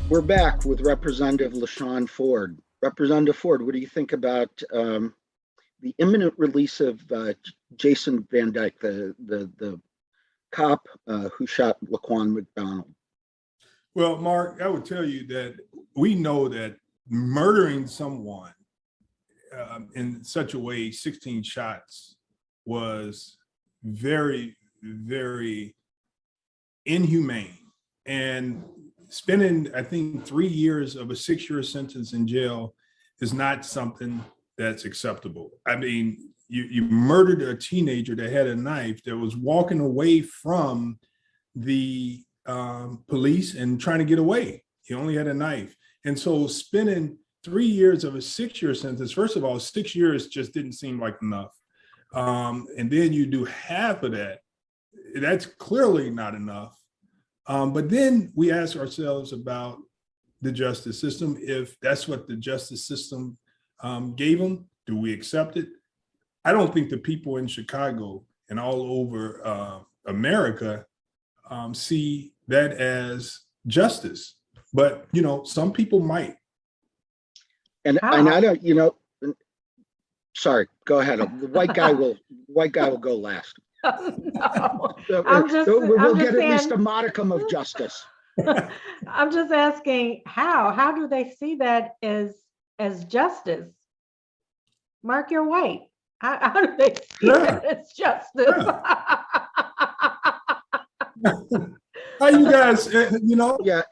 We're back with Representative LaShawn Ford. Representative Ford, what do you think about the imminent release of Jason Van Dyke, the cop who shot LaQuan McDonald? Well, Mark, I would tell you that we know that murdering someone in such a way, 16 shots, was very, very inhumane. And spending, I think, 3 years of a 6-year sentence in jail is not something that's acceptable. I mean, you murdered a teenager that had a knife, that was walking away from the police and trying to get away. He only had a knife. And so spending 3 years of a 6-year sentence, first of all, 6 years just didn't seem like enough. And then you do half of that, that's clearly not enough. But then we ask ourselves about the justice system. If that's what the justice system gave them, do we accept it? I don't think the people in Chicago and all over America see that as justice. But, you know, some people might. And I don't, you know, sorry, go ahead. The white guy will go last. No, we'll get at least a modicum of justice. I'm just asking how do they see that as justice? Mark, you're white. How do they see that as justice? How you guys, you know? Yeah,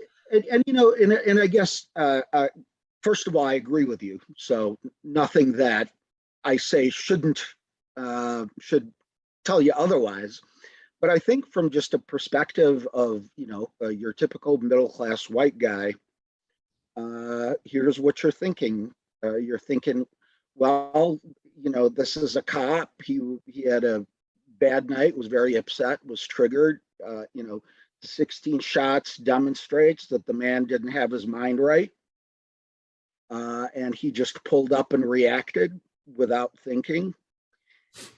and you know, and I guess first of all, I agree with you. So nothing that I say should tell you otherwise. But I think from just a perspective of, you know, your typical middle-class white guy, here's what you're thinking. You're thinking, well, you know, this is a cop. He had a bad night, was very upset, was triggered. You know, 16 shots demonstrates that the man didn't have his mind right. And he just pulled up and reacted without thinking.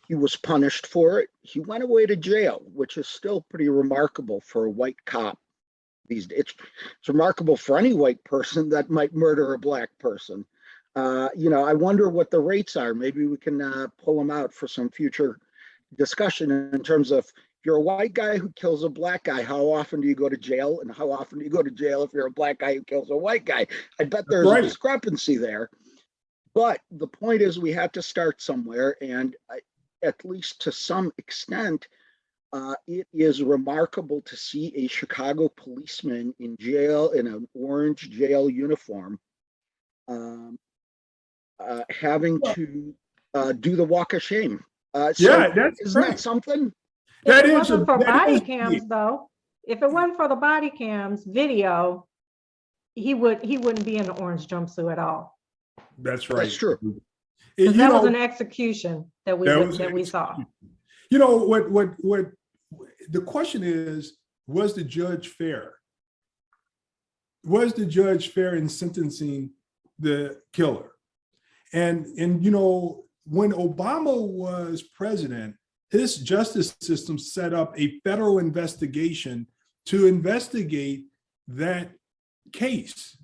He was punished for it. He went away to jail, which is still pretty remarkable for a white cop these days. It's remarkable for any white person that might murder a black person. You know, I wonder what the rates are. Maybe we can pull them out for some future discussion in terms of, if you're a white guy who kills a black guy, how often do you go to jail? And how often do you go to jail if you're a black guy who kills a white guy? I bet there's a discrepancy there. But the point is, we have to start somewhere, and at least to some extent, it is remarkable to see a Chicago policeman in jail in an orange jail uniform having to do the walk of shame. Yeah, isn't that something? If it wasn't for body cams, though, if it wasn't for the body cams video, he wouldn't be in the orange jumpsuit at all. That's right. That's true. That was an execution that we saw. You know what the question is, was the judge fair? Was the judge fair in sentencing the killer? And you know, when Obama was president, his justice system set up a federal investigation to investigate that case.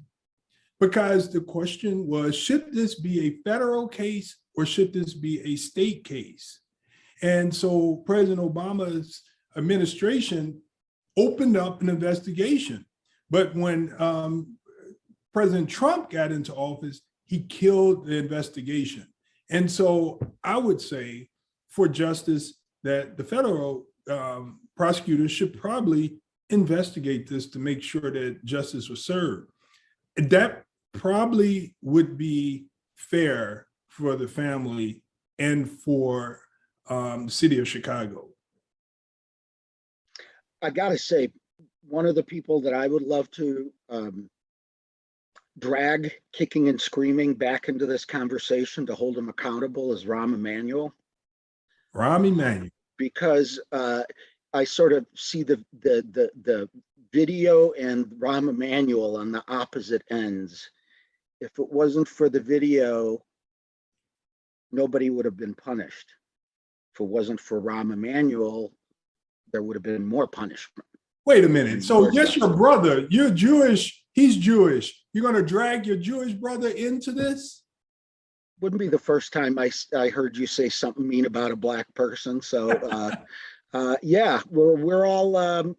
Because the question was, should this be a federal case or should this be a state case? And so President Obama's administration opened up an investigation. But when President Trump got into office, he killed the investigation. And so I would say for justice that the federal prosecutors should probably investigate this to make sure that justice was served. That probably would be fair for the family and for the city of Chicago. I gotta say, one of the people that I would love to drag kicking and screaming back into this conversation to hold him accountable is Rahm Emanuel. Rahm Emanuel. Because I sort of see the video and Rahm Emanuel on the opposite ends. If it wasn't for the video, nobody would have been punished. If it wasn't for Rahm Emanuel, there would have been more punishment. Wait a minute. So yes, your brother, you're Jewish He's Jewish. You're going to drag your Jewish brother into this? Wouldn't be the first time I heard you say something mean about a black person. So yeah, we're all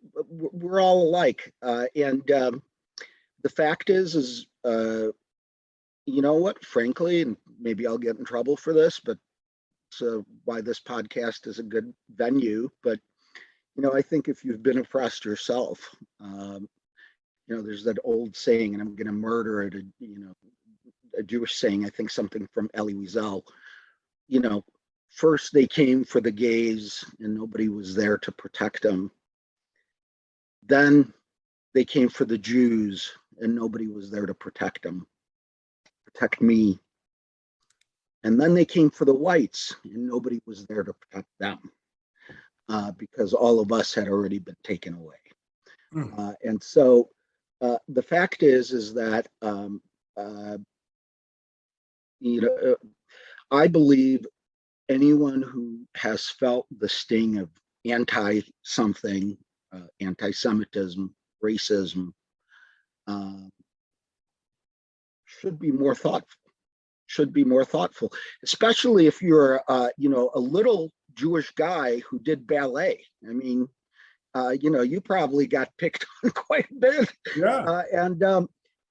alike. And the fact is you know what? Frankly, and maybe I'll get in trouble for this, but so why this podcast is a good venue. But I think if you've been oppressed yourself, there's that old saying, and I'm going to murder it. A Jewish saying, I think something from Elie Wiesel. First they came for the gays, and nobody was there to protect them. Then they came for the Jews, and nobody was there to protect them, protect me. And then they came for the whites, and nobody was there to protect them, because all of us had already been taken away. And so the fact is that I believe anyone who has felt the sting of anti-something, anti-Semitism, racism, should be more thoughtful, especially if you're, a little Jewish guy who did ballet. I mean, you probably got picked on quite a bit. Yeah. And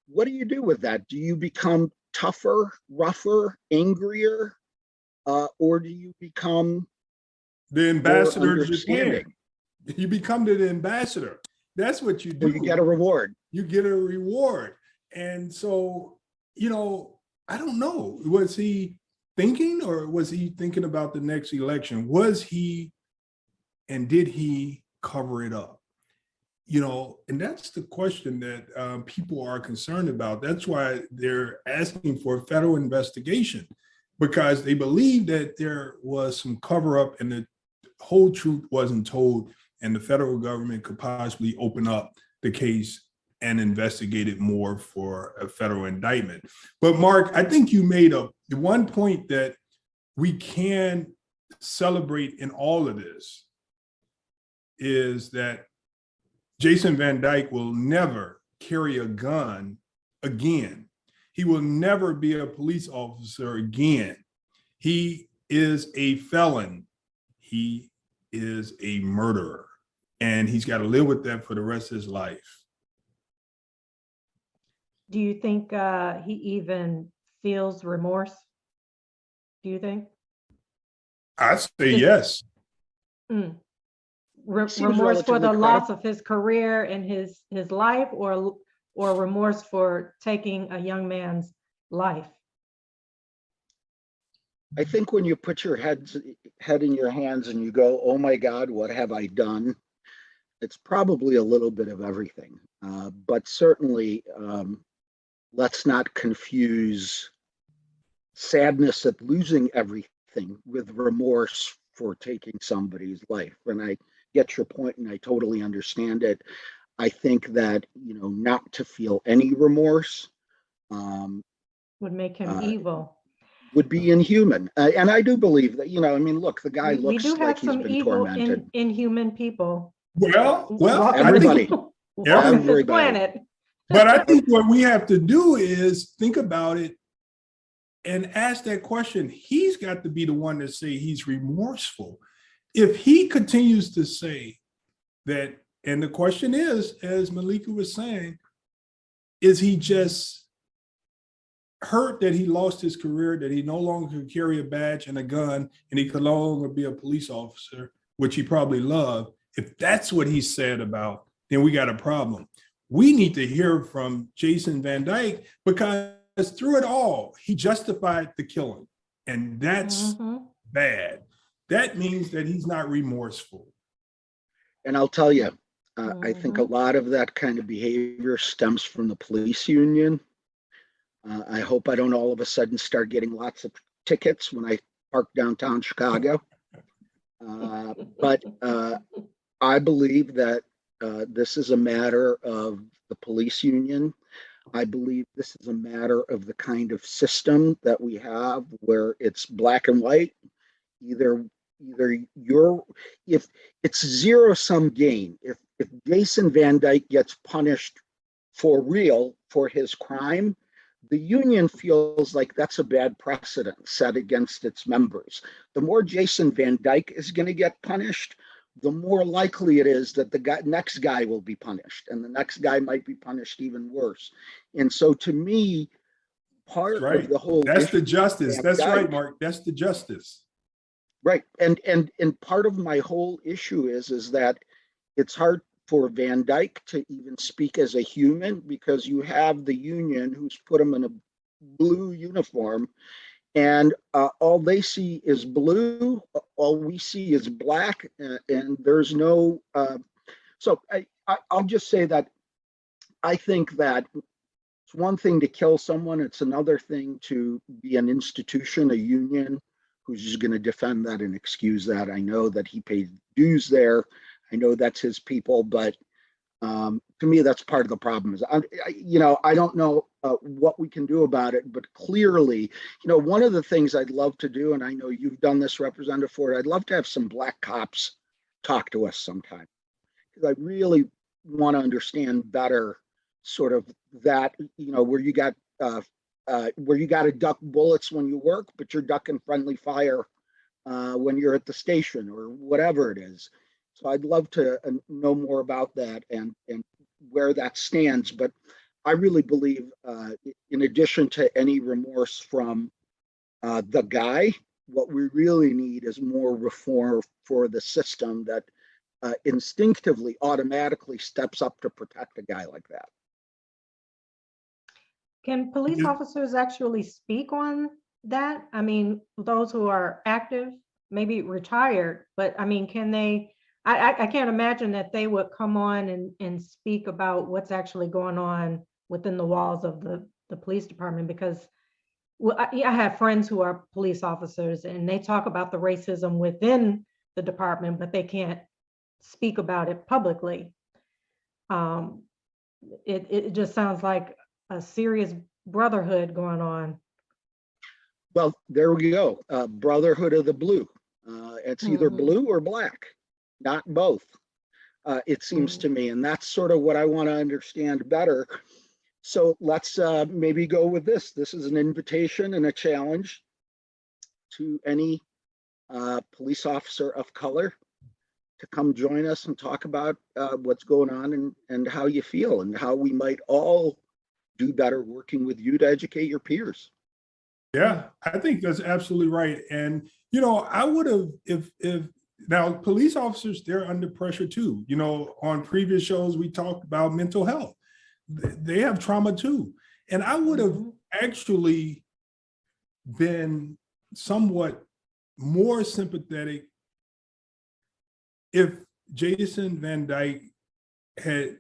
what do you do with that? Do you become tougher, rougher, angrier, or do you become the ambassador more of Japan? understanding? You become the ambassador. That's what you do. You get a reward. You get a reward. And so, I don't know. Was he thinking, or was he thinking about the next election? Was he, and did he cover it up? And that's the question that people are concerned about. That's why they're asking for a federal investigation, because they believe that there was some cover up and the whole truth wasn't told, and the federal government could possibly open up the case and investigate it more for a federal indictment. But Mark, I think you made the one point that we can celebrate in all of this is that Jason Van Dyke will never carry a gun again. He will never be a police officer again. He is a felon. He is a murderer, and he's got to live with that for the rest of his life. Do you think he even feels remorse? Do you think? I say yes. Remorse for the loss of his career and his life, or remorse for taking a young man's life? I think when you put your head in your hands and you go, oh my God, what have I done? It's probably a little bit of everything. But certainly, let's not confuse sadness at losing everything with remorse for taking somebody's life. And I get your point, and I totally understand it. I think that, not to feel any remorse would make him evil. Would be inhuman. And I do believe that, look, the guy looks we do like have some he's been evil tormented. inhuman people. Well, everybody. Walking this planet. But I think what we have to do is think about it and ask that question. He's got to be the one to say he's remorseful. If he continues to say that, and the question is, as Meleika was saying, is he just hurt that he lost his career, that he no longer could carry a badge and a gun, and he could no longer be a police officer, which he probably loved? If that's what he said about, then we got a problem. We need to hear from Jason Van Dyke, because through it all, he justified the killing, and that's bad. That means that he's not remorseful. And I'll tell you, I think a lot of that kind of behavior stems from the police union. I hope I don't all of a sudden start getting lots of tickets when I park downtown Chicago. But I believe that this is a matter of the police union. I believe this is a matter of the kind of system that we have, where it's black and white. Either if it's zero-sum game. If Jason Van Dyke gets punished for real for his crime, the union feels like that's a bad precedent set against its members. The more Jason Van Dyke is going to get punished, the more likely it is that the next guy will be punished, and the next guy might be punished even worse. And so, to me, part of the whole that's the justice. That's Dyke, right, Mark. That's the justice. Right, and part of my whole issue is that it's hard for Van Dyke to even speak as a human, because you have the union who's put him in a blue uniform, and all they see is blue, all we see is black, and there's no, so I'll just say that I think that it's one thing to kill someone, it's another thing to be an institution, a union, who's just going to defend that and excuse that. I know that he paid dues there. I know that's his people, but to me, that's part of the problem. Is I don't know what we can do about it, but clearly, one of the things I'd love to do, and I know you've done this, Representative Ford, I'd love to have some black cops talk to us sometime, because I really want to understand better sort of that, where you got to duck bullets when you work, but you're ducking friendly fire when you're at the station or whatever it is. So I'd love to know more about that and where that stands. But I really believe, in addition to any remorse from the guy, what we really need is more reform for the system that instinctively, automatically steps up to protect a guy like that. Can police officers actually speak on that? I mean, those who are active, maybe retired, but I mean, can they? I can't imagine that they would come on and speak about what's actually going on within the walls of the police department, because I have friends who are police officers and they talk about the racism within the department, but they can't speak about it publicly. It just sounds like a serious brotherhood going on. Well, there we go. Brotherhood of the blue. It's either blue or black, not both, it seems to me. And that's sort of what I want to understand better. So let's maybe go with this. This is an invitation and a challenge to any police officer of color to come join us and talk about what's going on and how you feel and how we might all do better working with you to educate your peers. Yeah, I think that's absolutely right. And, I would have, if now police officers, they're under pressure too. On previous shows, we talked about mental health. They have trauma too. And I would have actually been somewhat more sympathetic if Jason Van Dyke had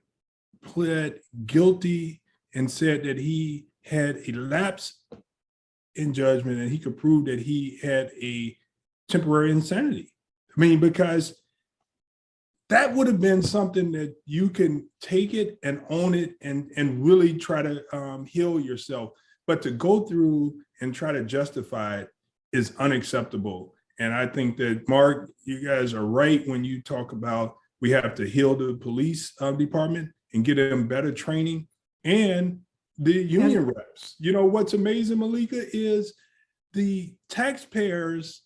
pled guilty and said that he had a lapse in judgment and he could prove that he had a temporary insanity. I mean, because that would have been something that you can take it and own it and really try to heal yourself. But to go through and try to justify it is unacceptable. And I think that, Mark, you guys are right when you talk about we have to heal the police department and get them better training, and the union reps. What's amazing, Meleika, is the taxpayers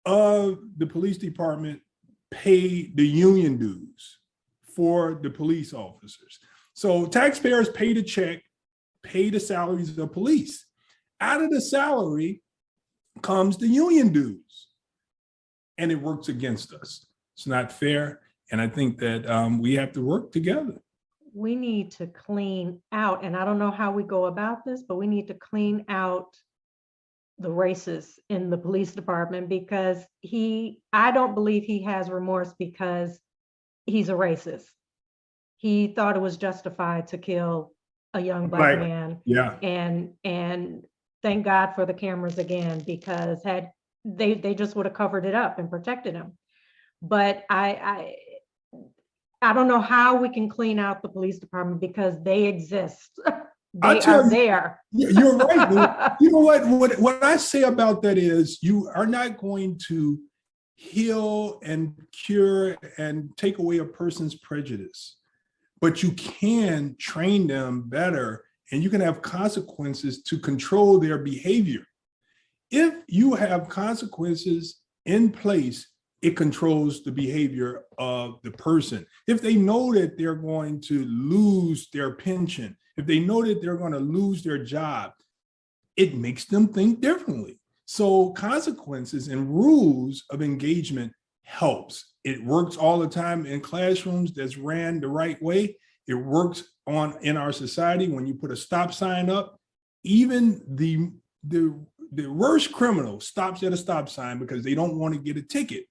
of the police department pay the union dues for the police officers. So taxpayers pay the check, pay the salaries of the police. Out of the salary comes the union dues, and it works against us. It's not fair. And I think that we have to work together. We need to clean out, and I don't know how we go about this, but we need to clean out the racists in the police department, because I don't believe he has remorse because he's a racist. He thought it was justified to kill a young black man. Yeah. And thank God for the cameras again, because had they just would have covered it up and protected him. But I don't know how we can clean out the police department, because they exist. They are there. You're right. You know what I say about that is, you are not going to heal and cure and take away a person's prejudice but you can train them better, and you can have consequences to control their behavior. If you have consequences in place, it controls the behavior of the person. If they know that they're going to lose their pension, if they know that they're going to lose their job, it makes them think differently. So consequences and rules of engagement helps. It works all the time in classrooms that's ran the right way. It works in our society when you put a stop sign up. Even the worst criminal stops at a stop sign because they don't want to get a ticket.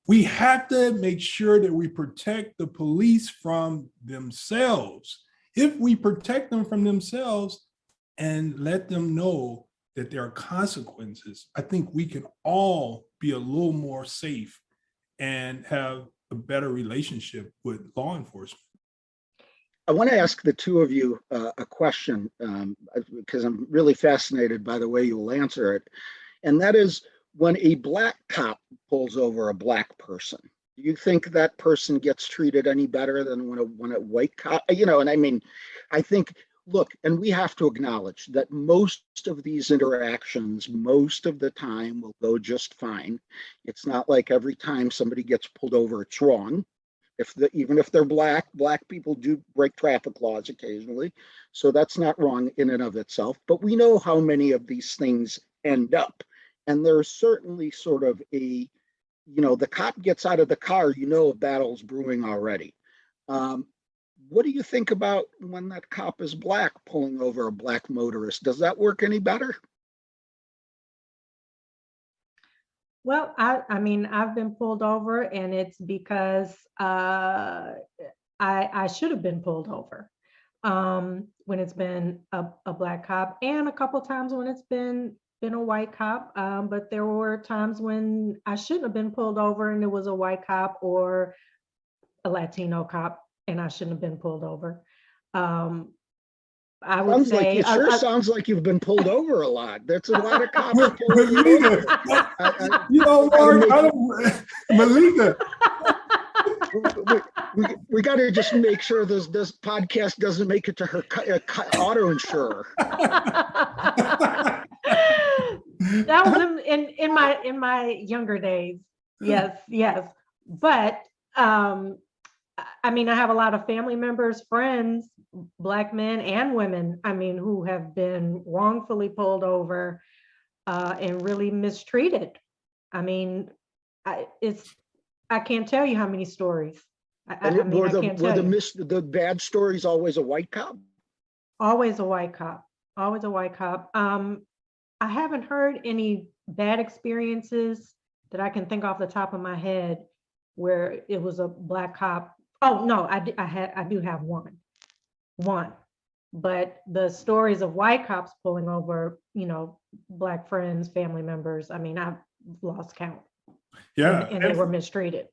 We have to make sure that we protect the police from themselves. If we protect them from themselves and let them know that there are consequences, I think we can all be a little more safe and have a better relationship with law enforcement. I want to ask the two of you a question because I'm really fascinated by the way you'll answer it. And that is, when a black cop pulls over a black person, do you think that person gets treated any better than when a white cop, and I mean, I think, look, and we have to acknowledge that most of these interactions, most of the time, will go just fine. It's not like every time somebody gets pulled over, it's wrong. Even if they're black people do break traffic laws occasionally. So that's not wrong in and of itself. But we know how many of these things end up. And there's certainly sort of the cop gets out of the car, a battle's brewing already. What do you think about when that cop is black pulling over a black motorist? Does that work any better? Well, I mean, I've been pulled over, and it's because I should have been pulled over when it's been a black cop, and a couple times when it's been a white cop. But there were times when I shouldn't have been pulled over, and it was a white cop or a Latino cop, and I shouldn't have been pulled over. I would say it sounds like you've been pulled over a lot. That's a lot of cops. Meleika. We got to just make sure this podcast doesn't make it to her auto insurer. That was in my younger days. Yes. But I mean, I have a lot of family members, friends, Black men and women, I mean, who have been wrongfully pulled over and really mistreated. I mean, I can't tell you how many stories. Were the bad stories always a white cop? Always a white cop. Always a white cop. I haven't heard any bad experiences that I can think off the top of my head where it was a black cop. Oh no, I do have one, but the stories of white cops pulling over, Black friends, family members, I mean, I've lost count. Yeah, and they were mistreated.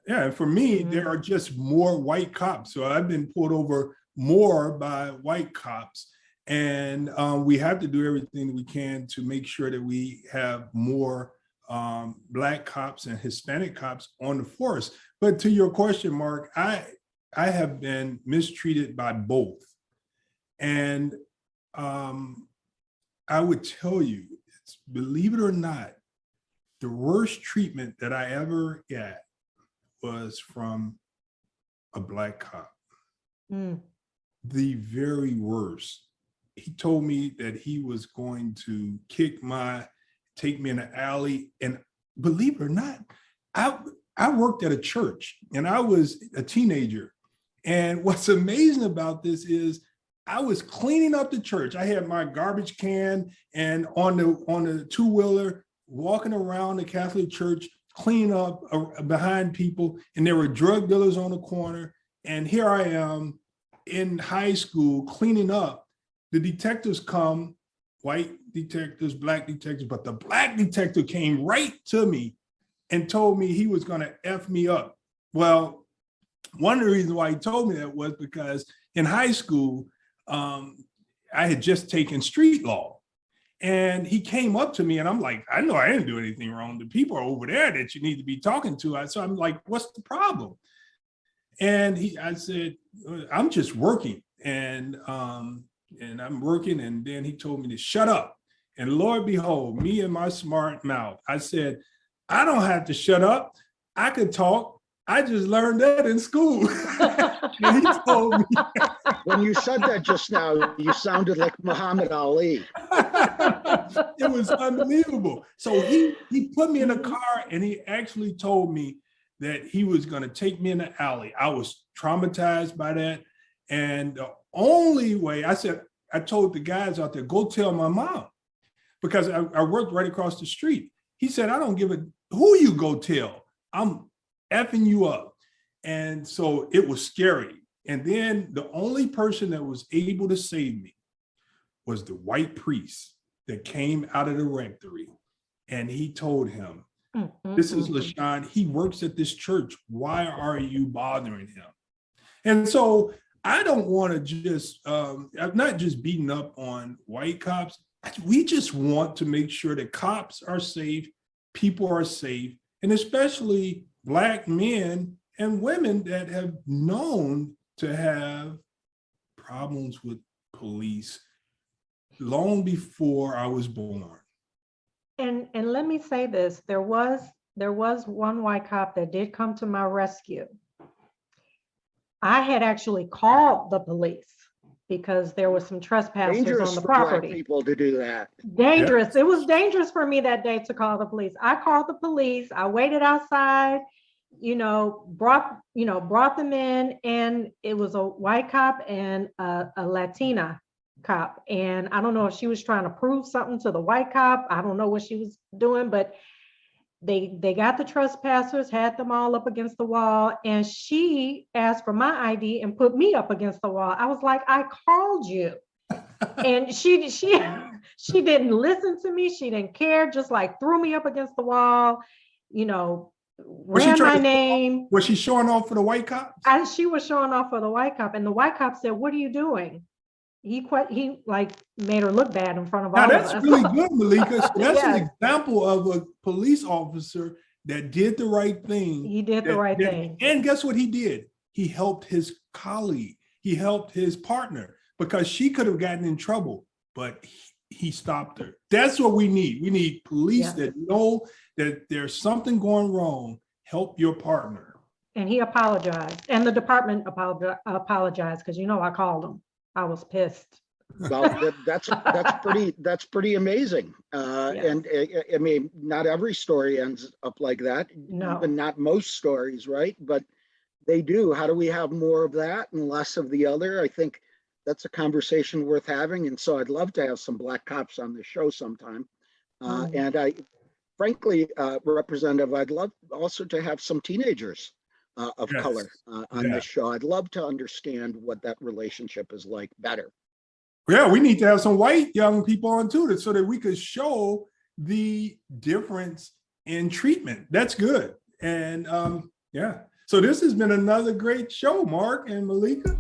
Yeah, and for me, there are just more white cops. So I've been pulled over more by white cops. And we have to do everything we can to make sure that we have more Black cops and Hispanic cops on the force. But to your question, Mark, I have been mistreated by both. And I would tell you, believe it or not, the worst treatment that I ever got was from a Black cop. The very worst. He told me that he was going to take me in an alley. And believe it or not, I worked at a church and I was a teenager. And what's amazing about this is I was cleaning up the church. I had my garbage can and on the two-wheeler, walking around the Catholic church, cleaning up behind people. And there were drug dealers on the corner. And here I am in high school cleaning up. The detectives come, white detectives, Black detectives, but the Black detective came right to me and told me he was gonna F me up. Well, one of the reasons why he told me that was because in high school, I had just taken street law. And he came up to me and I'm like, I know I didn't do anything wrong. The people are over there that you need to be talking to. So I'm like, what's the problem? And I said, I'm just working. And I'm working. And then he told me to shut up. And Lord behold, me and my smart mouth, I said, I don't have to shut up. I could talk. I just learned that in school. And he told me. When you said that just now, you sounded like Muhammad Ali. It was unbelievable. So he put me in a car and he actually told me that he was going to take me in the alley. I was traumatized by that. And the only way I told the guys out there, go tell my mom, because I worked right across the street. He said, I don't give a who you go tell. I'm effing you up. And so it was scary. And then the only person that was able to save me was the white priest that came out of the rectory. And he told him, this is LaShawn. He works at this church. Why are you bothering him? And so I don't want to just, I'm not just beating up on white cops. We just want to make sure that cops are safe, people are safe, and especially Black men and women that have known to have problems with police long before I was born. And let me say this, there was one white cop that did come to my rescue. I had actually called the police because there was some trespassers Dangerous on the for property. Black people to do that. Dangerous. It was dangerous for me that day to call the police. I called the police. I waited outside, brought them in, and it was a white cop and a Latina cop. And I don't know if she was trying to prove something to the white cop. I don't know what she was doing, but they got the trespassers, had them all up against the wall, and she asked for my ID and put me up against the wall. I was like, I called you. And she didn't listen to me. She didn't care, just like threw me up against the wall, ran my name. Was she showing off for the white cops? She was showing off for the white cop. And the white cop said, what are you doing? He made her look bad in front of all of us. That's really good, Meleika. So that's Yes. an example of a police officer that did the right thing. He did the right thing. And guess what he did? He helped his colleague. He helped his partner, because she could have gotten in trouble, but he stopped her. That's what we need. We need police that know that there's something going wrong. Help your partner. And he apologized. And the department apologized because, I called him. I was pissed. Well, that's pretty amazing. And I mean, not every story ends up like that. No. Even not most stories, right? But they do. How do we have more of that and less of the other? I think that's a conversation worth having. And so I'd love to have some Black cops on the show sometime. And I, frankly, Representative, I'd love also to have some teenagers of color on this show. I'd love to understand what that relationship is like better. Yeah, we need to have some white young people on too, so that we could show the difference in treatment. That's good. And so this has been another great show, Mark and Meleika.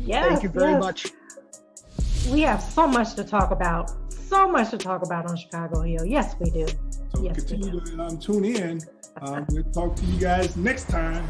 Yes, thank you very much. We have so much to talk about. So much to talk about on Chicago Hill. Yes, we do. So yes, continue to tune in. We'll talk to you guys next time.